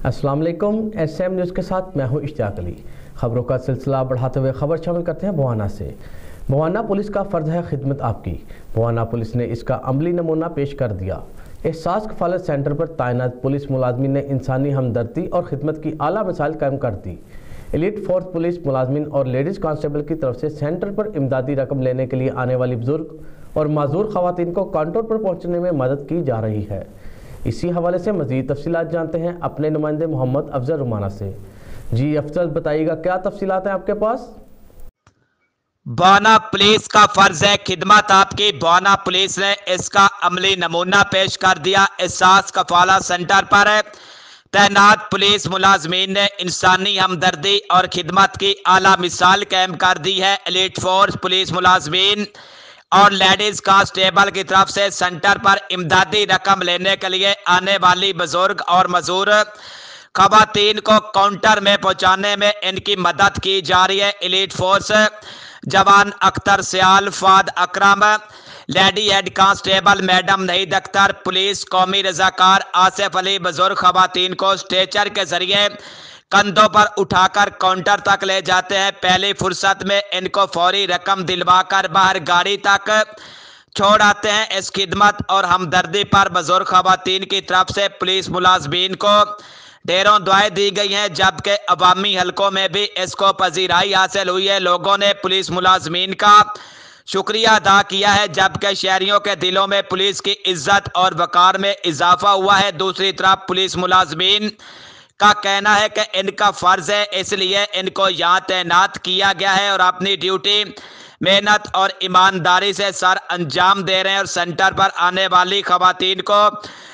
अस्सलाम वालेकुम। SM news के साथ मैं हूं इश्तियाक अली। खबरों का सिलसिला बढ़ाते हुए खबर शामिल करते हैं बवाना से। बवाना पुलिस का फ़र्ज है खिदमत आपकी। बवाना पुलिस ने इसका अमली नमूना पेश कर दिया। एहसास कफालत सेंटर पर तैनात पुलिस मुलाजमीन ने इंसानी हमदर्दी और खिदमत की आला मिसाल कायम कर दी। एलीट फोर्स पुलिस मुलाजमीन और लेडीज़ कांस्टेबल की तरफ से सेंटर पर इमदादी रकम लेने के लिए आने वाली बुजुर्ग और माजूर खवातीन को काउंटर पर पहुँचने में मदद की जा रही है। इसी हवाले से मज़ीद तफसीलात जानते हैं अपने नुमाइंदे मोहम्मद अफजल रुमाना से। जी अफजल, बताइएगा क्या तफसीलात हैं आपके पास? बवाना पुलिस का फर्ज है खिदमत आपकी। बवाना पुलिस ने इसका अमली नमूना पेश कर दिया। एहसास कफाला सेंटर पर तैनात पुलिस मुलाजमीन ने इंसानी हमदर्दी और खिदमत की आला मिसाल कायम कर दी है। एलीट फोर्स पुलिस मुलाजमीन और लेडीज कांस्टेबल की तरफ से सेंटर पर इमदादी रकम लेने के लिए आने वाली बुजुर्ग और मजूर खवातीन को काउंटर में पहुंचाने में इनकी मदद की जा रही है। एलीट फोर्स जवान अख्तर सियाल फाद अकरम, lady head constable madam नहीद Akhtar, police कौमी रजाकार आसिफ अली बुजुर्ग खवातीन को स्ट्रेचर के जरिए कंधों पर उठाकर काउंटर तक ले जाते हैं। पहली फुर्सत में इनको फौरी रकम दिलवाकर बाहर गाड़ी तक छोड़ आते हैं। इस खिदमत और हमदर्दी पर बुजुर्ग खवातीन की तरफ से पुलिस मुलाजमीन को ढेरों दुआएं दी गई हैं, जबकि अवामी हलकों में भी इसको पजीराई हासिल हुई है। लोगों ने पुलिस मुलाजमीन का शुक्रिया अदा किया है, जबकि शहरियों के दिलों में पुलिस की इज्जत और वकार में इजाफा हुआ है। दूसरी तरफ पुलिस मुलाजमीन का कहना है कि इनका फर्ज है, इसलिए इनको यहाँ तैनात किया गया है और अपनी ड्यूटी मेहनत और ईमानदारी से सर अंजाम दे रहे हैं और सेंटर पर आने वाली खवातीन को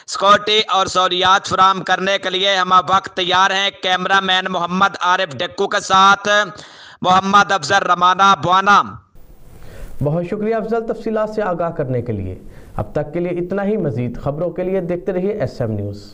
सिक्योरिटी और सहूलियात फराहम करने के लिए हम वक्त तैयार हैं। कैमरामैन मोहम्मद आरिफ डक्कू के साथ मोहम्मद अफजल रमाना, बवाना। बहुत शुक्रिया अफजल तफसीलात से आगाह करने के लिए। अब तक के लिए इतना ही। मजीद खबरों के लिए देखते रहिए एसएम न्यूज़।